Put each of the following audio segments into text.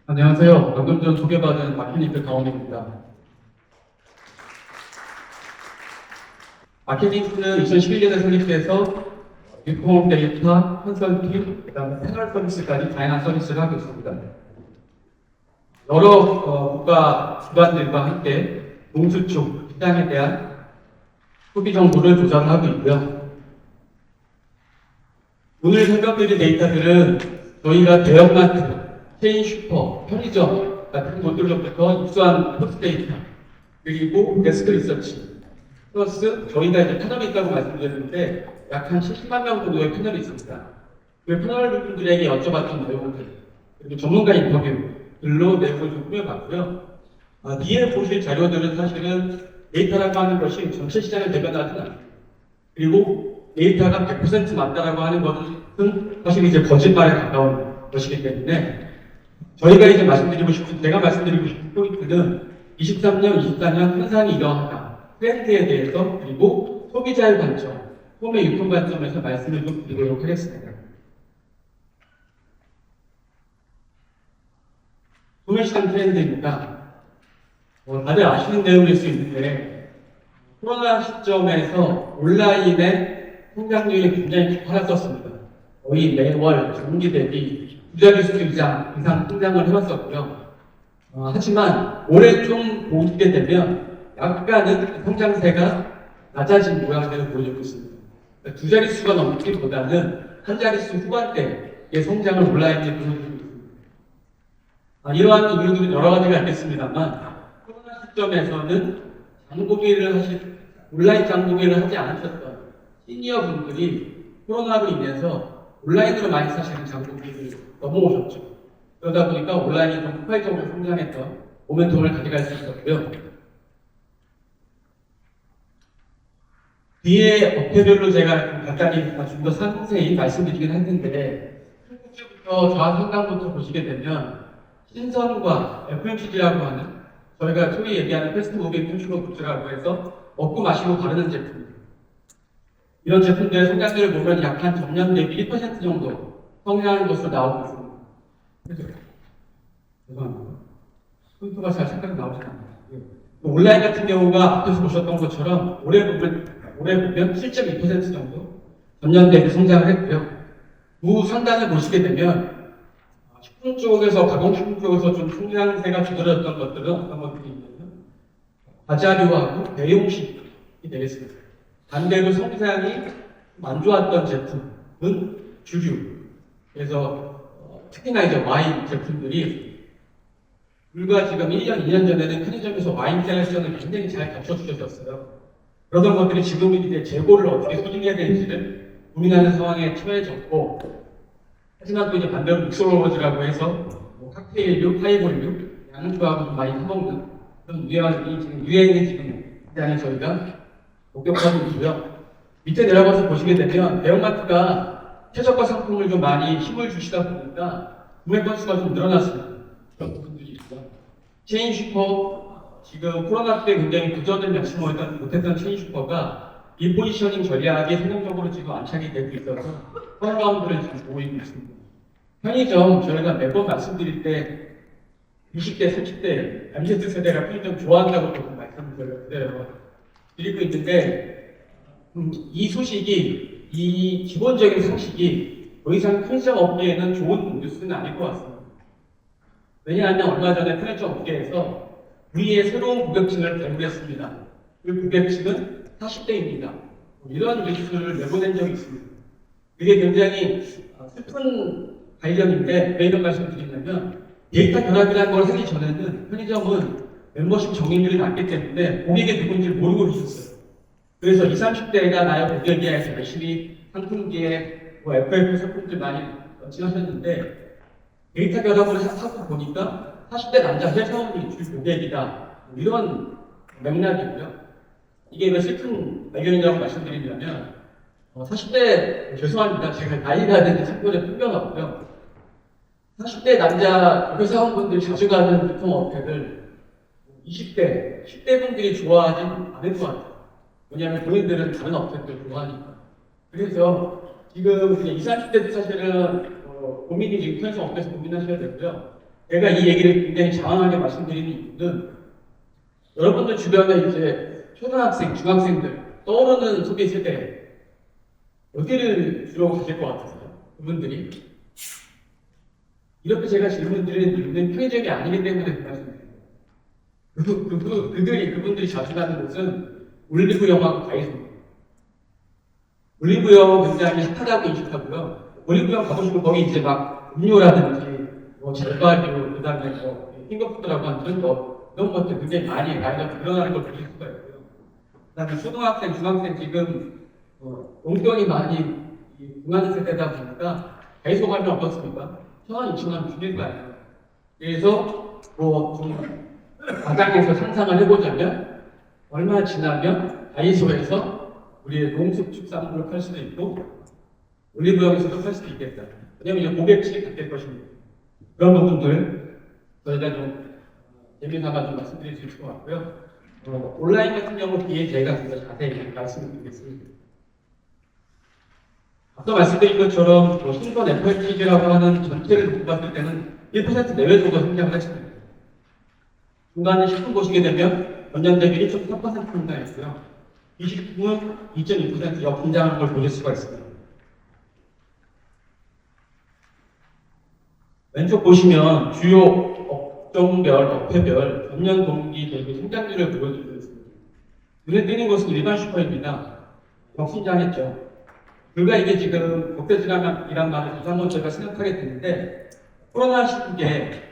안녕하세요. 방금 전 소개받은 마케니크 강원입니다. 마케니크는 2011년에 설립돼서 유통 데이터, 컨설팅, 그다음에 생활 서비스까지 다양한 서비스를 하고 있습니다. 여러 국가 기관들과 함께 농수축, 시장에 대한 소비 정보를 조사하고 있고요. 오늘 설명드릴 데이터들은 저희가 대형마트, 체인 슈퍼, 편의점 같은 곳들로부터 입수한 포스 데이터, 그리고 데스크 리서치, 플러스 저희가 이제 패널이 있다고 말씀드렸는데 약 한 70만 명 정도의 패널이 있습니다. 그 패널 분들에게 여쭤봤던 내용들, 그리고 전문가 인터뷰들로 내용을 좀 꾸며봤고요. 뒤에 보실 자료들은 사실은 데이터라고 하는 것이 전체 시장을 대변하지는 않습니다. 그리고 데이터가 100% 맞다라고 하는 것은 사실 이제 거짓말에 가까운 것이기 때문에 저희가 이제 제가 말씀드리고 싶은 포인트는 23년, 24년 현상이 이러하다. 트렌드에 대해서 그리고 소비자의 관점, 소매 유통 관점에서 말씀을 좀 드리도록 하겠습니다. 소매시장 트렌드입니다. 다들 아시는 내용일 수 있는데 코로나 시점에서 온라인의 성장률이 굉장히 가팔랐었습니다. 거의 매월 전기 대비 두 자릿수 이상 성장을 해왔었고요. 하지만 올해 좀 보게 되면 약간은 성장세가 낮아진 모양새를 보여주고 있습니다. 그러니까 두 자릿수가 넘기보다는 한 자릿수 후반대의 성장을 온라인에 보여주고 있습니다. 이러한 이유들은 여러 가지가 있겠습니다만 코로나 시점에서는 온라인 장보기를 하지 않으셨던 시니어 분들이 코로나로 인해서 온라인으로 많이 사시는 장보기를 넘어오셨죠. 그러다 보니까 온라인이 좀 폭발적으로 성장했던 모멘텀을 가져갈 수 있었고요. 뒤에 업체별로 제가 간단히 좀 더 상세히 말씀드리긴 했는데 한국부터 좌상단부터 보시게 되면 신선과 FMCG라고 하는 저희가 소위 얘기하는 패스트무빙 컨슈머 굿즈라고 해서 먹고 마시고 바르는 제품, 이런 제품들의 성장률을 보면 약 한 전년 대비 1% 정도 성장하는 것으로 나오고 있습니다. 죄송합니다. 손수가 잘 생각이 나오지 않아요. 온라인 같은 경우가 앞에서 보셨던 것처럼 올해 보면 7.2% 정도 전년 대비 성장을 했고요. 상단을 보시게 되면 식품 쪽에서 가공식품 쪽에서 좀 성장세가 두드러졌던 것들은 어떤 것들이 있냐면 과자류하고 대용식이 되겠습니다. 반대로 성장이 안 좋았던 제품은 주류. 그래서 특히나 이제 와인 제품들이 불과 지금 1년, 2년 전에는 편의점에서 와인 셀렉션을 굉장히 잘 갖춰주셨어요. 그러던 것들이 지금 이제 재고를 어떻게 소진해야 될지를 고민하는 상황에 처해졌고, 하지만 또 이제 반대로 믹스로버즈라고 해서 칵테일류, 하이볼류, 양주하고 좀 많이 사먹는 그런 유행이 지금 시장에 저희가 목격하고 있고요. 밑에 내려가서 보시게 되면 대형마트가 최저가 상품을 좀 많이 힘을 주시다 보니까 구매 건수가 좀 늘어났습니다. 그런 부분들이 있고요. 체인 슈퍼, 지금 코로나 때 굉장히 부전을 명시 못했던 체인 슈퍼가 리포지셔닝 전략이 성공적으로 지금 안착이 되고 있어서 턴어라운드를 지금 보이고 있습니다. 편의점 저희가 매번 말씀드릴 때 20대, 30대, MZ 세대가 편의점 좋아한다고 조금 말씀을 드리고 있는데 이 소식이, 이 기본적인 상식이 더 이상 편의점 업계에는 좋은 뉴스는 아닐 것 같습니다. 왜냐하면 얼마 전에 편의점 업계에서 우리의 새로운 고객층을 발굴했습니다. 그 고객층은 40대입니다. 이런 뉴스를 내보낸 적이 있습니다. 그게 굉장히 슬픈 발견인데 왜 이런 말씀을 드리냐면 데이터 결합이라는 걸 하기 전에는 편의점은 멤버십 정의률이 낮기 때문에 고객이 누군지 모르고 있었어요. 그래서 20, 30대가 나의 고객이야 해서 열심히 상품기에 FF 상품들 많이 런칭하셨는데 데이터 결합을 하고 보니까 40대 남자 회사원이 주 고객이다. 이런 맥락이고요. 이게 왜 슬픈 발견이라고 말씀드리냐면 40대, 죄송합니다. 제가 나이가 된 상권에 풍겨놨고요. 40대 남자 회사원분들이 자주 가는 유통업체를 20대, 10대 분들이 좋아하진 않을 것 같아요. 왜냐하면 본인들은 다른 업체들 좋아하니까. 그래서 지금 20, 30대도 사실은 고민이 지금 편의점 업계에서 고민하셔야 되고요. 제가 이 얘기를 굉장히 장황하게 말씀드리는 이유는 여러분들 주변에 이제 초등학생, 중학생들 떠오르는 소비 세대 어디를 주로 가실 것 같으세요? 그분들이 이렇게 제가 질문 드리는 이유는 편의점이 아니기 때문에 그 말씀드립니다. 그분들이 자주 가는 곳은 올리브영하고 다이소입니다. 올리브영 굉장히 핫하다고 인식하고요. 올리브영 가보시면 거기 이제 막 음료라든지 뭐 젓갈류, 그 다음에 뭐 핑거푸드라고 하는 이런 것들 굉장히 많이 나이가 늘어나는 걸 보실 수가 있고요. 그 다음에 초등학생, 중학생 지금 용돈이 많이 중간 세대다 보니까 다이소 가면 어떻습니까? 1,000원, 2,000원 주길 거 아니에요. 그래서 뭐좀 가장에서 상상을 해보자면 얼마 지나면 다이소에서 우리의 농축축산물을 팔 수도 있고 올리브영에서도 팔 수도 있겠다. 왜냐면 이제 고객층이 바뀔 것입니다. 그런 부분들 저희가 좀 재미삼아 좀 말씀드릴 수 있을 것 같고요. 온라인 같은 경우 뒤에 저희가 좀 더 자세히 말씀드리겠습니다. 앞서 말씀드린 것처럼 신선 FMCG라고 하는 전체를 놓고 봤을 때는 1% 내외 정도 성장을 했습니다. 중간에 식품 보시게 되면 전년 대비 1.4% 성장했고요. 이 식품은 2.2% 역성장한 걸 보실 수가 있습니다. 왼쪽 보시면 주요 업종별, 업체별 전년 동기 대비 성장률을 보여드리고 있습니다. 눈에 띄는 것은 일반 슈퍼입니다. 역성장했죠. 불과 이게 지금 국제질환이란 말을 다시 한번 제가 생각하게 되는데 코로나 시국에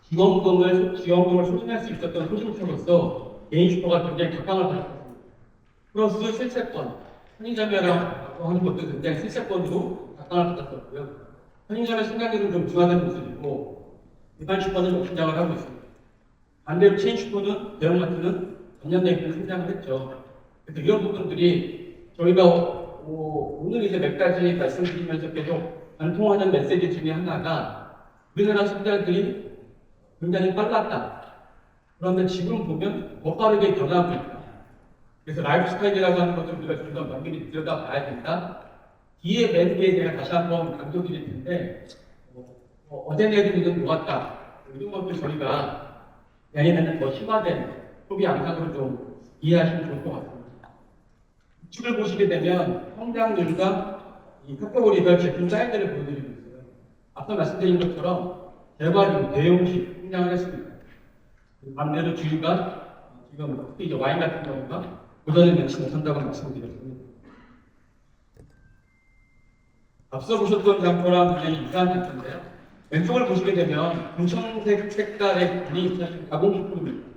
지원금을 소진할 수 있었던 소진처로서 개인 슈퍼가 굉장히 각광을 받았습니다. 플러스 실세권, 편의점이라고 하는 것도 굉장히 실세권으로 각광을 받았었고요. 편의점의 생각에는 좀 중화된 모습이고 일반 슈퍼는 역성장을 하고 있습니다. 반대로 체인 슈퍼는 대형마트는 전년 대비 성장을 했죠. 그래서 이런 부분들이 저희가 오늘 이제 몇 가지 말씀드리면서 계속 관통하는 메시지 중에 하나가 우리나라 소비자들이 굉장히 빨랐다. 그런데 지금 보면 더 빠르게 변하고 있다. 그래서 라이프 스타일이라고 하는 것을 우리가 좀 더 면밀히 들여다봐야 된다. 뒤에 맨 뒤에 제가 다시 한번 강조드릴 텐데 어제 내린 일은 좋았다. 이런 것들 저희가 내년에는 더 심화된 소비 양상으로 좀 이해하시면 좋을 것 같습니다. 축을 보시게 되면 성장률과 이 카테고리별 제품 사이즈를 보여드리고 있어요. 앞서 말씀드린 것처럼 대과류, 대용식 성장을 했습니다. 반대로 주류가 지금 특히 이제 와인 같은 경우가 고전의 면치 못한다고 말씀드렸습니다. 앞서 보셨던 장표랑 굉장히 유사한 장표인데요. 왼쪽을 보시게 되면 금청색 색깔의 분이 사실 가공식품입니다.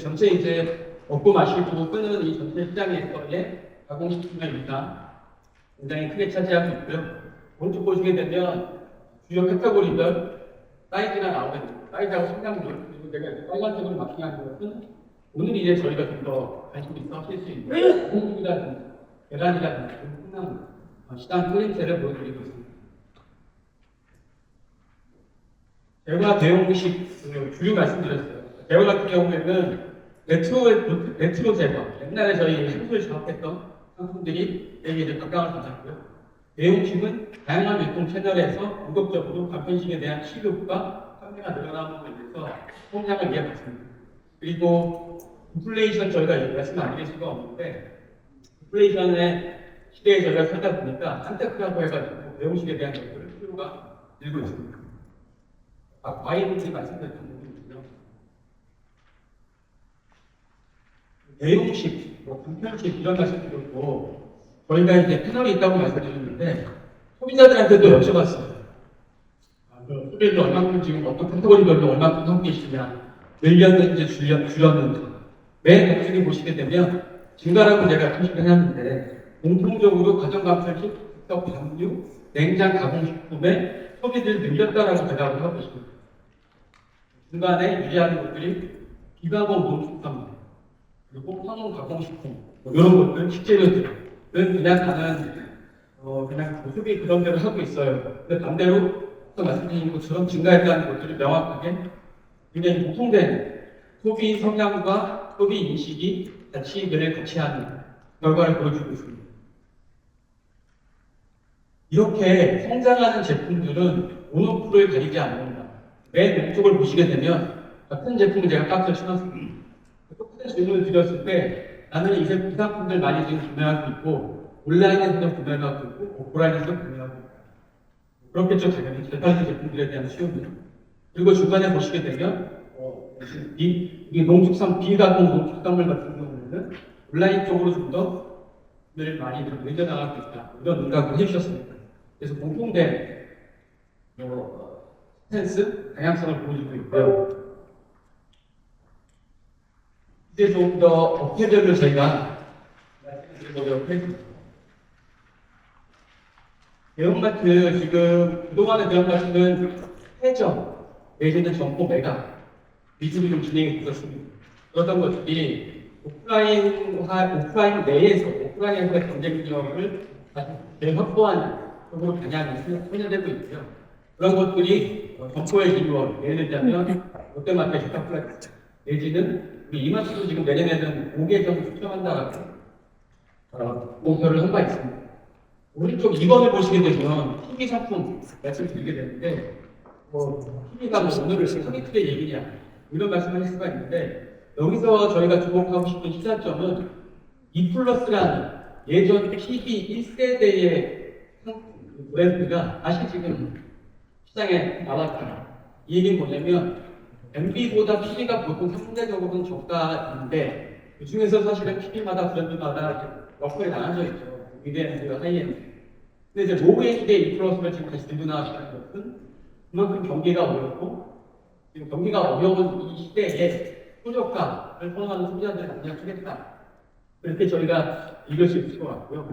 전체 이제 먹고 마시고 끄는 이 전체 시장에서의 가공식품의 위상 굉장히 크게 차지하고 있고요. 오른쪽 보시게 되면 주요 카테고리별 사이즈가 나오게 됩니다. 사이즈하고 성장률, 그리고 내가 이제 빨간색으로 마킹한 것은 오늘 이제 저희가 좀 더 관심 있어 하실 수 있는 공국이라든지 계란이라든지 콩나물, 시장 흐름세를 보여드리고 있습니다. 대화 대용식 주류 말씀드렸어요. 대화 같은 경우에는 레트로 제과, 옛날에 저희 향수를 작업했던 상품들이 여기에 각광을 받았고요. 대용식은 다양한 유통 채널에서 공격적으로 간편식에 대한 취급과 판매가 늘어남으로 인해서 성장을 이어갔습니다. 그리고 인플레이션 저희가 말씀 안 드릴 수가 없는데 인플레이션의 시대에 저희가 살다 보니까 산테크라고 해가지고 대용식에 대한 것들을 필요가 늘고 있습니다. 과일인지 말씀드렸던 부분이고요. 대용식, 간편식 이런 말씀 드렸고 저희가 이제 패널이 있다고 말씀드렸는데 소비자들한테도 여쭤봤어요. 소비를 얼마큼 지금 어떤 카테고리별로 얼마큼 하고 계시냐, 늘렸는지 줄였는지 매 단순히 보시게 되면 증가라고 제가 표시를 해놨는데 공통적으로 가정간편식, 방류, 냉장 가공식품의 소비를 늘렸다라고 대답을 하고 있습니다. 중간에 유지하는 것들이 비가공 농축산물, 그리고 항공 가공식품 이런 것들, 식재료들은 그냥 다른 그냥 소비 그런 대로 하고 있어요. 근데 반대로 아까 말씀드린 것처럼 증가했다는 것들이 명확하게 굉장히 공통된 소비 성향과 소비 인식이 같이 하는 결과를 보여주고 있습니다. 이렇게 성장하는 제품들은 모노프를 가리지 않는다. 맨 왼쪽을 보시게 되면 같은 제품을 제가 박스에 쳐놨습니다. 똑같은 질문을 드렸을 때 나는 이 상품들 많이 지금 구매하고 있고 온라인에서도 구매를 하고 있고 오프라인에서도 구매하고 있다. 그렇겠죠, 당연히 대표적인 제품들에 대한 수요는. 그리고 중간에 보시게 되면 이 농축산 비가공 농축산물 같은 경우는 온라인 쪽으로 좀 더 많이 늘려나가고 있다. 이런 생각을 해주셨습니다. 그래서 공통된 스탠스, 다양성을 보여주고 있고요. 이제 좀 더 업계별로 저희가 말씀드려보도록 하겠습니다. 대형마트, 지금 그동안의 대형마트는 해점, 내지는 점포 매각 위주로 좀 진행이 있었습니다. 그랬던 것들이 오프라인 내에서의 경쟁력을 재확보하는 쪽으로 방향이 선정되고 있고요. 그런 것들이 점포의 기원, 예를 들자면 롯데마트의 슈퍼플라스 내지는 우리 이마트도 지금 내년에는 5개점을 수정한다라고 공표를 한 바 있습니다. 오른쪽 2번을 보시게 되면 TV 상품 말씀드리게 되는데 TV가 오늘 하기틀의 얘기냐 이런 말씀을 할 수가 있는데 여기서 저희가 주목하고 싶은 시사점은 E+라는 예전 TV 1세대의 브랜드가 다시 지금 시장에 나왔다. 이 얘기는 뭐냐면 MB보다 TV가 보통 상대적으로는 저가인데 그 중에서 사실은 TV마다 브랜드마다 역할이 나눠져 있죠. 미드엔드, 하이엔드. 근데 이제 로그의 시대에 E+를 지금 다시 들고 나왔다는 것은 그만큼 경기가 어렵고 지금 경기가 어려운 이 시대에 소저가를 선호하는 소비자들을 만나주겠다. 그렇게 저희가 읽을 수 있을 것 같고요.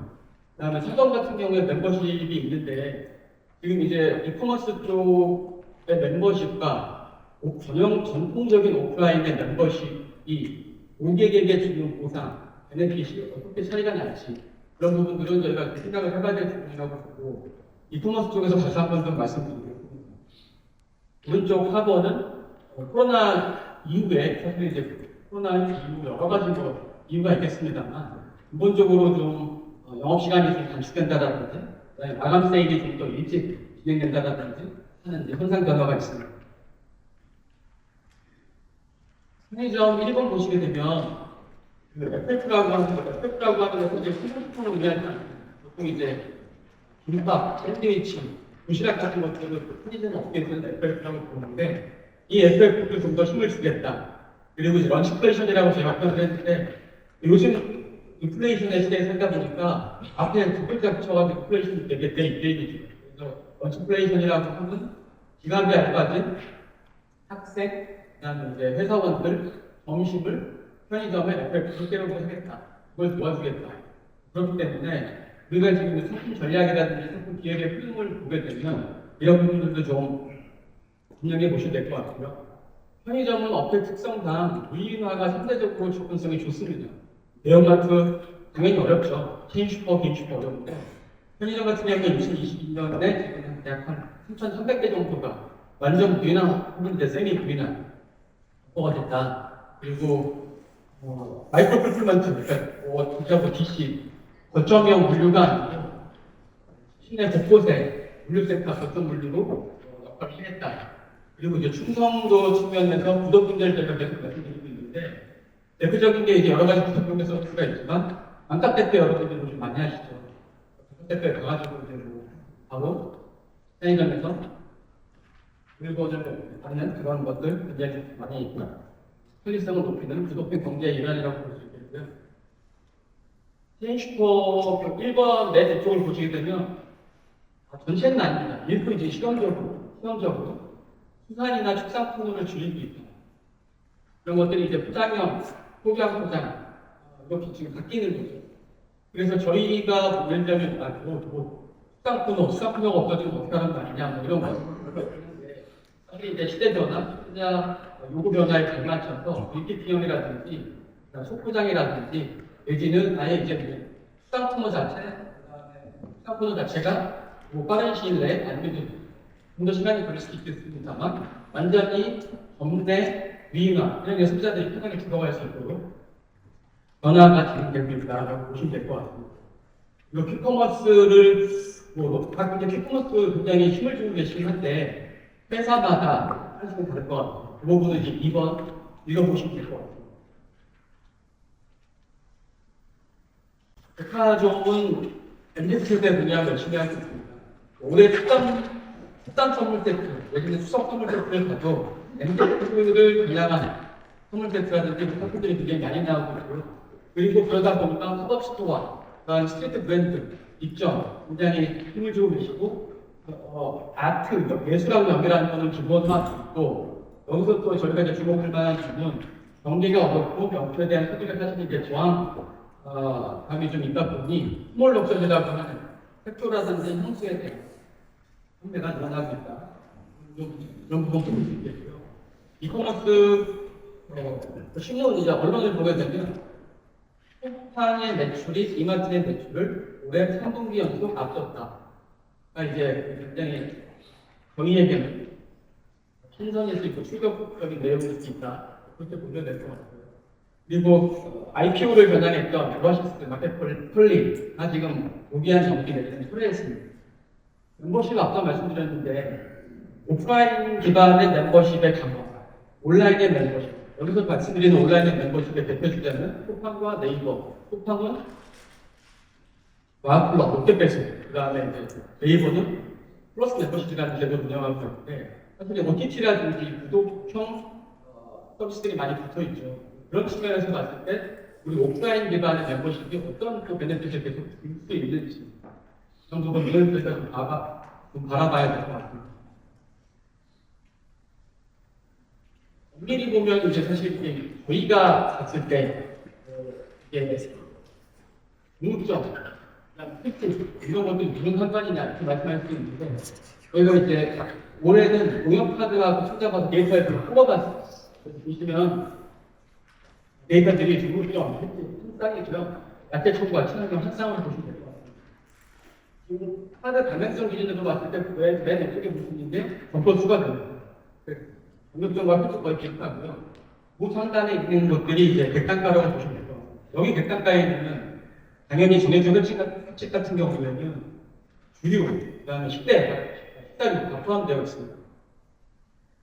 그 다음에 사전 같은 경우에 멤버십이 있는데 지금 이제 이커머스 쪽의 멤버십과 전통적인 오프라인의 멤버십이 고객에게 주는 보상, 베네핏이 어떻게 차이가 날지 그런 부분들은 저희가 생각을 해봐야 될 부분이라고 보고 이커머스 쪽에서 다시 한 번 더 말씀드리겠습니다. 오른쪽 4번은 코로나 이후에 사실 이제 코로나 이후 여러 가지 이유가 있겠습니다만 기본적으로 좀 영업시간이 좀 단축된다든지 마감 세일이 좀 더 일찍 진행된다든지 하는 현상 변화가 있습니다. 편의점 1번 보시게 되면 FF라고 하는 것은 이제 식품을 의미하는 보통 이제 김밥, 샌드위치, 도시락 같은 것들을 편의점 업계에서는 FF라고 부르는데 이 FF를 좀 더 힘을 주겠다. 그리고 이제 런치플레이션이라고 제가 표현을 했는데 요즘 인플레이션의 시대에 살다 보니까 앞에 두 글자 붙여가지고 인플레이션이 되게 돼 있죠. 그래서 런치플레이션이라고 하면 기간비 알바진, 학생, 그다음에 이제 회사원들 점심을 편의점에 FF로 때려보겠다. 그걸 도와주겠다. 그렇기 때문에 우리가 지금 상품 전략이라든지 상품 기획의 흐름을 보게 되면 이런 부분들도 좀 분명히 보셔야 될 것 같고요. 편의점은 업계 특성상 무인화가 상대적으로 접근성이 좋습니다. 대형마트 당연히 어렵죠. 체인슈퍼, 개인슈퍼 어려운데 편의점 같은 경우는 2022년에 지금 약 한 3,300개 정도가 완전 무인화 혹은 세미 무인화 확보가 됐다. 그리고 마이크로 풀플먼트, 그러니까 진짜 DC 거점형 물류가 아니고 시내 곳곳에 물류센터 거점 물류로 역할을 해냈다. 그리고 이제 충성도 측면에서 구독분들 제가 계속 말씀드리고 있는데 대표적인 게 이제 여러 가지 구독분들 서비스가 있지만 안카페 때 여러분들이 좀 많이 하시죠. 안카페 때 가가지고 이제 바로 편의점에서 물건을 받는 그런 것들 굉장히 많이 있고요. 편리성을 높이는 구독된 경제의 일환이라고 볼 수 있겠고요. 체인슈퍼 1번 내 대쪽을 보시게 되면 전체는 아닙니다. 일부 이제 실험적으로 수산이나 축산품을 줄이고 있다. 그런 것들이 이제 포장형, 소규모 포장 이렇게 지금 바뀌는 거죠. 그래서 저희가 예를 들면 수산품이 없어지면 어떻게 하는 거 아니냐 뭐 이런 거. 사실 이제 시대 변화, 요구 변화에 잘 맞춰서 밀키팅형이라든지 소포장이라든지 내지는 아예 이제 수산품어 자체가 뭐 빠른 시일 내에 아니면 좀 더 시간이 걸릴 수도 있겠습니다만 완전히 전문의 위인화 이런 소비자들이 편하게 들어갈 수 있도록 변화가 진행되고 있다고 보시면 될 것 같습니다. 이 퀵커머스를 각 이제 피커머스 굉장히 힘을 주고 계시긴 한데, 회사마다 하시면 다를 것 같아요. 그 부분은 이제 2번 읽어보시면 될 것 같아요. 백화점은 MZ세대 분야 열심히 하고 있습니다. 올해 특단 선물 세트, 예전에 추석 선물 세트를 가도 MZ세대를 겨냥한 선물 세트라든지 상품들이 굉장히 많이 나오고 있고요. 그리고 그러다 보니까 팝업 스토어, 그다음 스트리트 브랜드, 입점 굉장히 힘을 주고 계시고 아트, 예술하고 연결하는 것은 기본화되어 있고 여기서 또 저희가 이제 주목할 만한 부분은 경기가 어렵고 명표에 대한 소비가 사실 이제 감이 좀 있다 보니 스몰 럭셔리라고 하는 팩토라든지 향수에 대한 판매가 늘어나고 있다. 좀 그런 부분도 볼 수 있겠고요. 이커머스 신문 이제 언론을 보게 되면 쿠팡의 매출이 이마트의 매출을 올해 3분기 연속 앞섰다. 그러니까 이제 굉장히 정의에게는 신선일 수 있고 충격적인 내용일 수 있다. 그렇게 보셔야 될 것 같아요. 그리고 IPO를 겨냥했던 오아시스 마켓플레이가 지금 무기한 정기 내지는 초래했습니다. 멤버십 앞서 말씀드렸는데 오프라인 기반의 멤버십의 강화, 온라인의 멤버십. 여기서 말씀드리는 온라인의 멤버십의 대표 주자는 쿠팡과 네이버. 쿠팡은 와플러, 롯데배송, 그 다음에 이제 네이버는 플러스 멤버십이라는 제도를 운영하고 있는데 사실 OTT라든지 구독형 서비스들이 많이 붙어 있죠. 그런 측면에서 봤을 때 우리 오프라인 기반의 멤버십이 어떤 그 베네핏을 계속 줄 수 있는지 그런 부분을 저희가 좀 바라봐야 될 것 같습니다. 엄밀히 보면 이제 사실 저희가 봤을 때 이게 중국점, 특징 이런 것들이 무슨 상관이냐 이렇게 말씀할 수 있는데 저희가 이제 올해는 농협카드하고 찾아봐서 데이터를 뽑아봤어요. 그래서 보시면 데이터들이 중국점, 특징, 쌍이처럼 야채 청구와 친환경 합상을 보시면 될 것 같습니다. 지금 카드 가맹성 기준으로 봤을 때 맨 왼쪽에 보시는 게 점포수가 됩니다. 공격적과 효과 거의 비슷하고요. 그 상단에 있는 것들이 이제 객단가라고 보시면 될 것 같습니다. 여기 객단가에는 당연히 정해진 획칙 같은 경우에는 주류, 그다음에 식대류 다 포함되어 있습니다.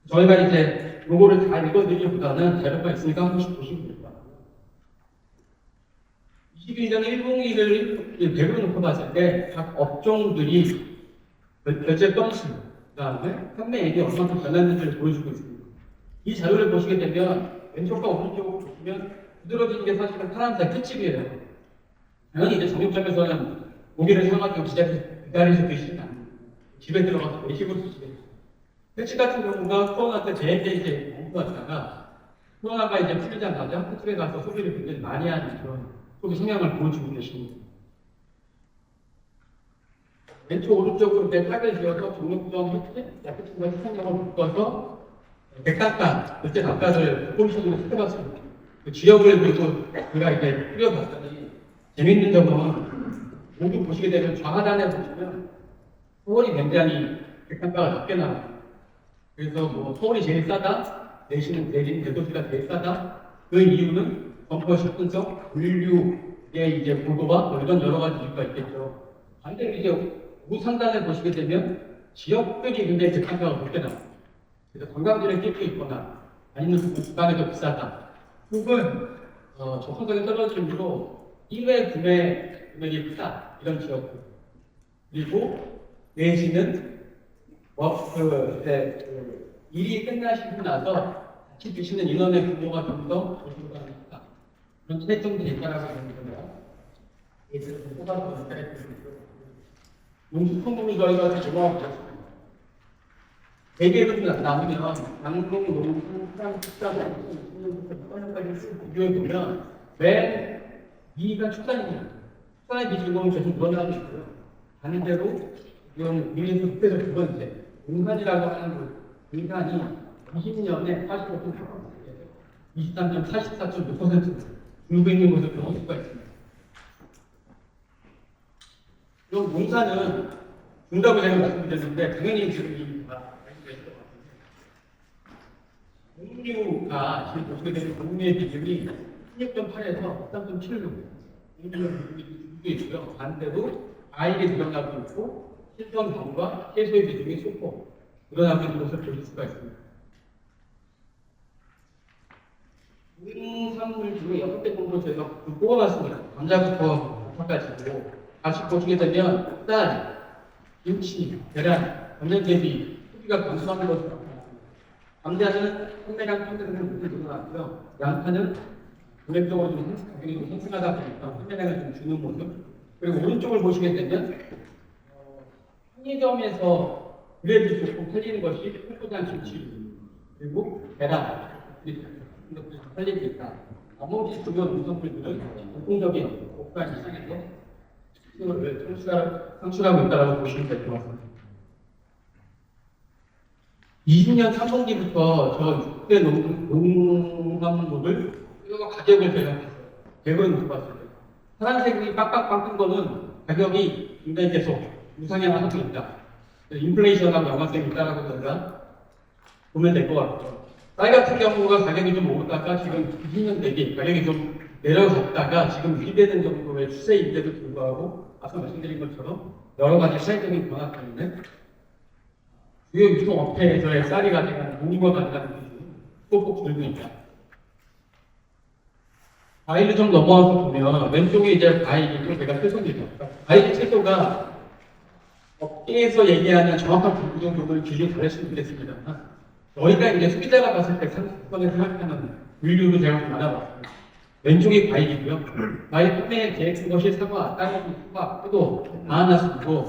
저희가 이제 요거를 다 읽어드리기보다는 자료가 있으니까 한 번씩 보시면 될 것 같아요. 21년 1분기를 100으로 놓고 봤을 때 각 업종들이 결제 건수, 그다음에 판매액이 얼마나 변했는지를 보여주고 있습니다. 이 자료를 보시게 되면 왼쪽과 오른쪽으로 보시면 두드러지는 게 사실은 파란색 특집이에요. 당연히 이제 정육점에서는 고기를 사가지고 기다리서 드시면 안 됩니다. 집에 들어가서 외식으로 드시게 됩니다. 특집 같은 경우가 코로나 때 제일 이제 공부하다가 코로나가 이제 풀리자마자 특집에 가서 소비를 굉장히 많이 하는 그런 소비 성향을 보여주고 계십니다. 왼쪽 오른쪽으로 이제 탁을 지어서 정육점 야채집과 시청점을 묶어서 백단가, 결제 단가를 포지션으로 해봤습니다. 그 지역을 그리고 우리가 이제 뿌려봤더니 재밌는 점은 모두 보시게 되면 좌하단에 보시면 서울이 굉장히 백단가가 낮게 나와요. 그래서 뭐 서울이 제일 싸다, 내지는 대도시가 제일 싸다. 그 이유는 점포식 분석, 물류의 이제 보도와 뭐 이런 여러 가지 이유가 있겠죠. 반대로 이제 우상단을 보시게 되면 지역들이 굉장히 백단가가 높게 나와요. 그래서 관광지를 끼고 있거나 아니면 주간에 더 비싸다. 혹은 접근성이 떨어지므로 1회 구매 금액이 크다. 이런 지역들. 그리고 내지는 일이 끝나시고 나서 같이 드시는 인원의 규모가 좀 더 줄어들다. 그런 차이점들이 있다라고 보는 겁니다. 예를 들어서 뽑아서 농수품을 저희가 조합하고 있습니다. 4개로 나누면 양봉, 농수, 수산, 축산, 수산까지 비교해보면 맨 2위가 축산입니다. 축산의 비중은 계속 늘어나고 있고요. 반대로 지금 밀리에서 그때서 두 번째 농산이라고 하는 농산이 20년에 45%, 23년 44.6% 줄고 있는 것을 볼 수가 있습니다. 이 농사는 준다고 제가 말씀드렸는데 당연히 지금 공유가 지금 보시게 되는 공유의 비중이 16.8에서 13.7로 공유의 비중이 있고요. 반대로 아이를 들어가고 있고 신선감과 채소의 비중이 소폭 늘어나고 있는 것을 볼 수가 있습니다. 농산물 중에 6개 정도 저희가 뽑아봤습니다. 감자부터 볶아가지고 다시 보시게 되면 쌀, 김치, 계란, 전년 대비 소비가 감소하는 것으로 나타났습니다. 감자는 판매량 평균은 늘어났고요. 양파는 금액적으로 가격이 좀 상승하다 보니까 판매량을 좀 주는 모습. 그리고 오른쪽을 보시게 되면 편의점에서 그래도 조금 팔리는 것이 콩고장 김치 그리고 계란 이것들이 팔리고 있다. 나머지 주요 농산물들은 공통적인 고가 시장에서 수요를 상출하고 있다고 보시면 될 것 같습니다. 20년 3분기부터 저 6대 농산물을 가격을 제가 계획을 못 봤어요. 파란색이 빡빡 뜬 거는 가격이 굉장히 계속 우상향하고 있다. 인플레이션하고 연관성이 있다라고 저희가 보면 될 것 같고요. 쌀 같은 경우가 가격이 좀 오르다가 지금 20년 대비 가격이 좀 내려갔다가 지금 유지되는 정도의 추세인데도 불구하고 아까 말씀드린 것처럼 여러 가지 사회적인 변화 때문에 주요 유통업체에서의 쌀이 가져가는 농구가 가져가는 비중이 꼭꼭 줄고 있다. 과일을 좀 넘어와서 보면 왼쪽에 이제 과일이고 제가 채소입니다. 과일 채소가 업계에서 얘기하는 정확한 분류 정도를 기준 잘했으면 좋겠습니다. 저희가 이제 소비자가 봤을 때 상품권을 생각하는 분류를 제가 좀 알아봤습니다. 왼쪽이 과일이고요. 과일 판매에 계획한 것이 사과, 딸기, 수박, 포도, 바나나스이고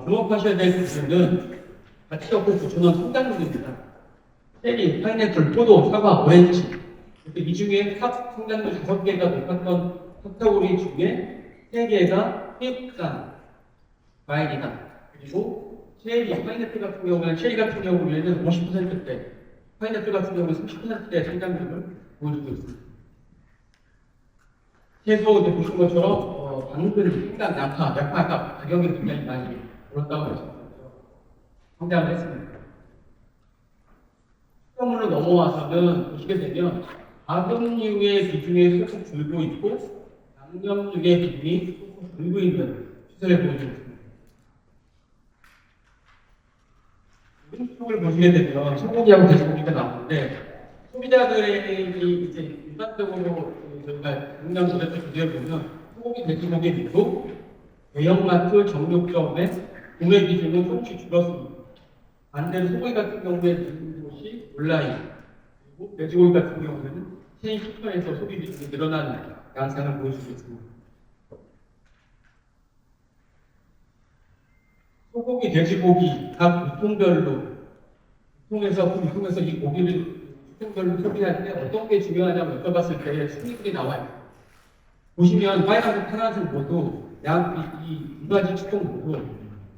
주목하셔야 될 부분은 가치 없고 9,000원 성장률입니다. 체리, 파인애플, 포도, 사과, 오렌지 이 중에 탑 성장률 5개가 높았던 카테고리 중에 3개가 수입산 과일이다. 그리고 체리, 파인애플 같은 경우는 체리 같은 경우에는 50%대, 파인애플 같은 경우는 30%대 성장률을 보여주고 있습니다. 채소 이제 보신 것처럼 당근, 생강, 양파 가격이 굉장히 많이 올랐다고 말씀드렸죠. 성장을 했습니다. 수산물로 넘어와서는 보시게 되면 가금류의 비중이 소폭 줄고 있고 양념류의 비중이 소폭 줄고 있는 추세를 보여주고 있습니다. 오른쪽을 보시게 되면 소고기하고 돼지고기가 나오는데 소비자들이 이제 일반적으로 저희가 공장 노래도 주제를 보면 소고기, 돼지고기 비도 대형마트 정육점의 구매 비중은 조금씩 줄었습니다. 반대로 소고기 같은 경우에 드는 곳이 온라인, 그리고 돼지고기 같은 경우에는 체인 슈퍼에서 소비 비중이 늘어나는 양상을 보여주고 있습니다. 소고기, 돼지고기 각 유통별로 유통에서 이 고기를 유통별로 소비할 때 어떤 게 중요하냐고 여쭤봤을 때 순위들이 나와요. 보시면 빨간색, 파란색 모두 이 두 가지 추종 모두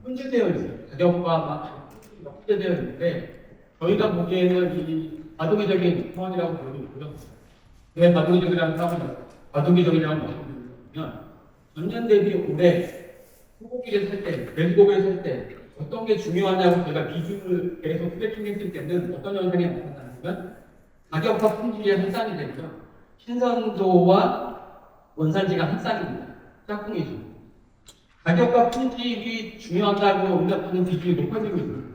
혼재되어 있어요. 가격과 막 혼재되어 있는데 저희가 보기에는 이 과도기적인 상황이라고 보고 있고요. 왜 과도기적이라고 하면 과도기적이라고 말씀드리면 전년 대비 올해 소고기를 살 때, 돼지고기를 살 때 어떤 게 중요하냐고 제가 비중을 계속 트래킹했을 때는 어떤 현상이 나타나냐면 가격과 품질의 합산이 되고요. 신선도와 원산지가 합산입니다. 짝꿍이죠. 가격과 품질이 중요하다고 응답하는 비중이 높아지고 있습니다.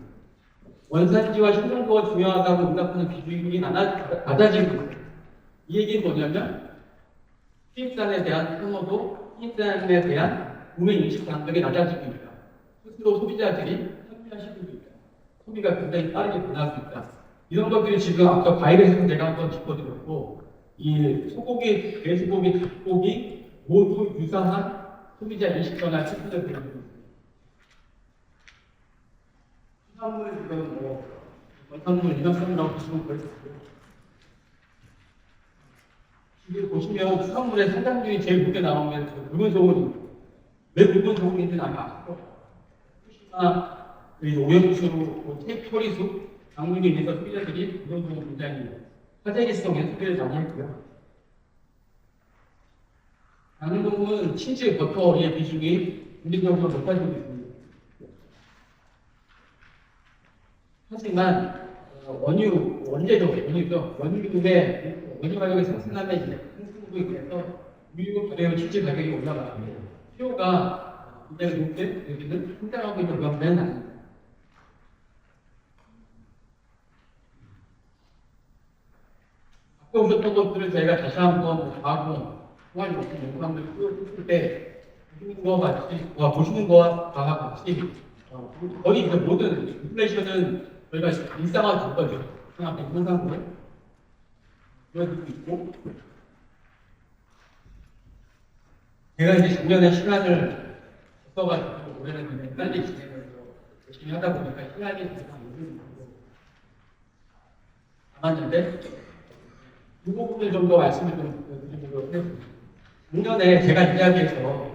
원산지와 신선도가 중요하다고 응답하는 비중이 낮아지고 있습니다. 이 얘기는 뭐냐면 수입산에 대한 선호도, 수입산에 대한 구매 인식 감각이 낮아지고 있다. 스스로 소비자들이 현미화시키고 있다. 소비가 굉장히 빠르게 변하고 있다. 이런 것들이 지금 아까 과일에서 제가 한번 짚어드렸고, 이 소고기, 돼지고기, 닭고기 모두 유사한 소비자 인식 변화 측면을 보여주고 있습니다. 수산물 지금 원산물, 인삼산물이라고 보시면 그럴 수 있고요. 지금 보시면 수산물의 성장률이 제일 높게 나오면 붉은 소고기. 왜 붉은 소고기인지는 아마 아시죠? 푸시나 그리고 오염수, 테이프리수 작물로 인해서 소비자들이 붉은 소고기 굉장히 화제기성의 소비를 많이 했고요. 양동은 치즈, 버터의 비중이 국민적으로 높아지고 있습니다. 하지만 원유의 원유 가격이 상승하면 상승도 있고 해서 우유, 버터, 치즈 가격이 올라가고 수요가 굉장히 높게 여기는 성장하고 있는 그런 면은 아닙니다. 앞에 오셨던 것들을 저희가 다시 한번 과거 통화를 높은 영상을 풀 때 보시는 거와 같이, 보시는 거와 같이 거의 그 모든 인플레이션은 저희가 일상화 됐거든요. 앞에 현상으로 보여드리고 있고, 제가 이제 작년에 시간을 써가지고 올해는 굉장히 빨리 진행해서 열심히 하다 보니까 시간이 좀 남았는데 이 부분을 좀 더 말씀을 좀 드리도록 하겠습니다. 작년에 제가 이야기해서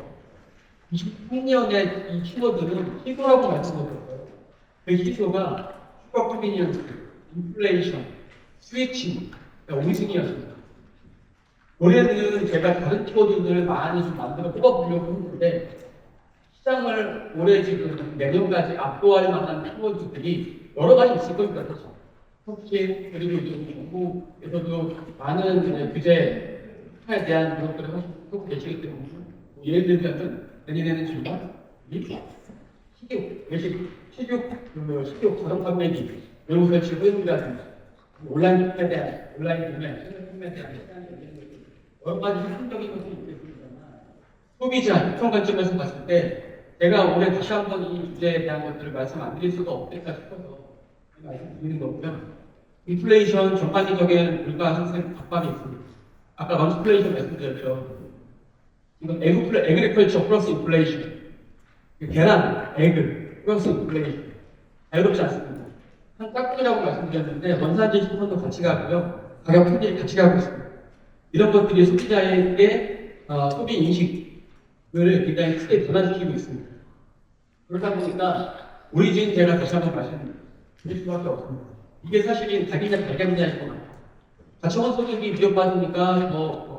20학년의 이 키워드는 시소라고 말씀드렸어요. 그 시소가 슈퍼 컨비니언스, 인플레이션, 스위칭, 오승이었습니다. 올해는 제가 다른 키워드들을 많이 좀 만들어 뽑아보려고 했는데 시장을 올해 지금 내년까지 압도할 만한 키워드들이 여러 가지 있을 겁니다. 특히 그리고 이제 정부에서도 많은 규제에 대한 노력들을 하고 계시기 때문에 예를 들면 내년에는 정말 식육 자동 판매기 이런 설치 허용이라든지 온라인 판매에 대한 온라인 판매에 대한 여러 가지 혁신적인 것들이 있겠습니다만 소비자 유통 관점에서 봤을 때 제가 올해 다시 한번 이 주제에 대한 것들을 말씀 안 드릴 수가 없겠다 싶어서 말씀드리는 거고요. 인플레이션 전반적인 물가 상승 압박이 있습니다. 아까 런스플레이션 말씀드렸죠. 이건 에그리컬처 플러스 인플레이션. 계란, 에그 플러스 인플레이션. 자유롭지 않습니다. 한 깍두기라고 말씀드렸는데 원산지 신분도 같이 가고요. 가격 편입 같이 가고 있습니다. 이런 것들이 소비자에게 소비 인식을 굉장히 크게 변화시키고 있습니다. 그러다 보니까 우리 지금 제가 다시 한번 말씀드릴 수밖에 없습니다. 이게 사실은 닭이냐 달걀이냐일 것 같아요. 가처분 소득이 위협받으니까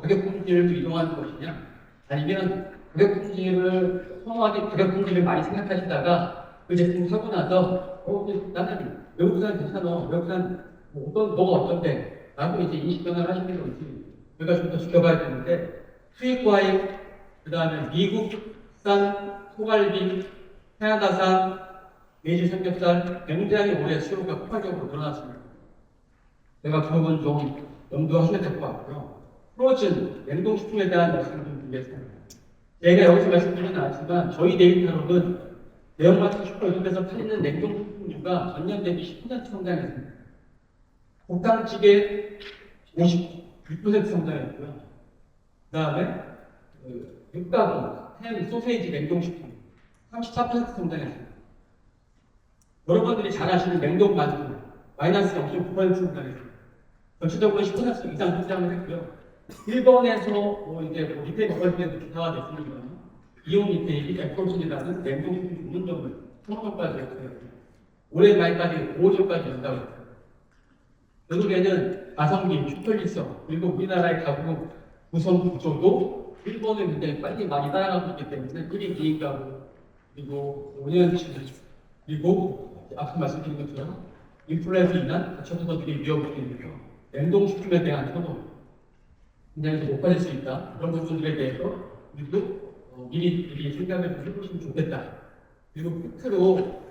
가격 공지를 이동하는 것이냐, 아니면 가격 공지를 선호하게 가격 공지를 많이 생각하시다가 그 제품 사고 나서 나는 외국산 괜찮아, 외국산 뭐가 어떤데 라고 이제 인식 변화를 하시는 건지 우리가 좀 더 지켜봐야 되는데 수입 과잉, 그 다음에 미국산 소갈비, 캐나다산 메이지 삼겹살 굉장히 올해 수요가 폭발적으로 늘어났습니다. 제가 그 부분 좀 염두하셔야 될 것 같고요. 프로즌, 냉동식품에 대한 말씀을 좀 드리겠습니다. 제가 여기서 말씀드리진 않지만 저희 데이터로는 대형마트 슈퍼 이런 데서 팔리는 냉동식품류가 전년 대비 10% 성장했습니다. 곱창찌개 56% 성장했고요. 그 다음에 육가구, 햄, 소세지, 냉동식품 34% 성장했습니다. 여러분들이 잘 아시는 냉동 만두 마이너스 0.9% 성장했습니다. 전체적으로 10% 이상 성장을 했고요. 일본에서 이제 리테일 거래대도 기사가 됐습니다. 이온 리테일이 에코슨이라는 냉동식품 전문점을 성공까지 했어요. 올해 말까지 5조까지 연다고 했어요. 결국에는 가성비, 슈퍼리서 그리고 우리나라의 가구 구성 구조도 일본을 굉장히 빨리 많이 따라가고 있기 때문에 1인 2인 가구 그리고 5년치 그리고 앞서 말씀드린 것처럼 인플레이션으로 인한 가처분들이 위협을 주니까 냉동식품에 대한 선호 굉장히 높아질 수 있다. 그런 부분들에 대해서 우리도 미리 생각을 좀 해보시면 좋겠다. 그리고 끝으로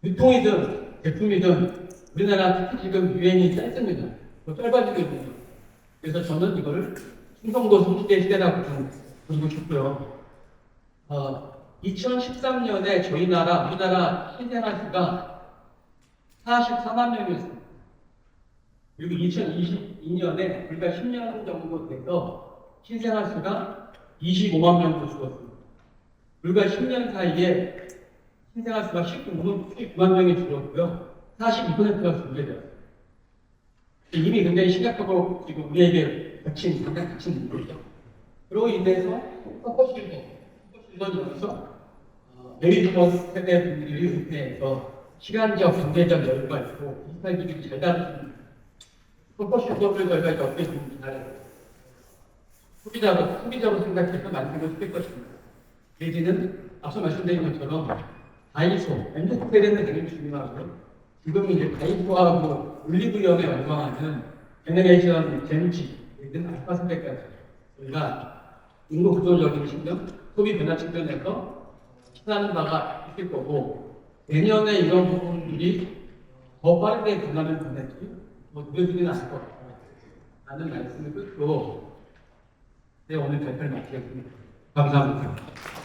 유통이든 제품이든 우리나라 특히 지금 유행이 짧습니다. 짧아지고 있는 거예요. 그래서 저는 이거를 충성도 성시대 시대라고 좀 보고 싶고요. 2013년에 우리나라 신생아수가 44만 명이었습니다. 그리고 2022년에 불과 10년 정도 돼서 신생아수가 25만 명으로 줄었습니다. 불과 10년 사이에 신생아수가 19만 명이 줄었고요. 42%가 줄게 이미 굉장히 심각하고 지금 우리에게 닥친 문제죠. 그로 인해서 서퍼실버에서 메리트먼 세대 분들이 은퇴해서 시간적, 경제적 여유가 있고 디지털 기술이 잘 다루는 서퍼실버를 저희가 어떻게 좀 잘 소비자로 생각해서 만들고 싶을 것입니다. 예지는 앞서 말씀드린 것처럼 다이소, MZ세대는 되게 중요하고요. 지금 이제 다이소하고 올리브영에 완성하는 제너레이션 젠지, 알파 세대까지 저희가 인구 구조적인 측면, 소비 변화 측면에서 피하는 바가 있을 거고 내년에 이런 부분들이 더 빠르게 변하는 변화들이 뭐 느려지지는 않을 것 같다. 라는 말씀을 끝으로 제 오늘 발표를 마치겠습니다. 감사합니다.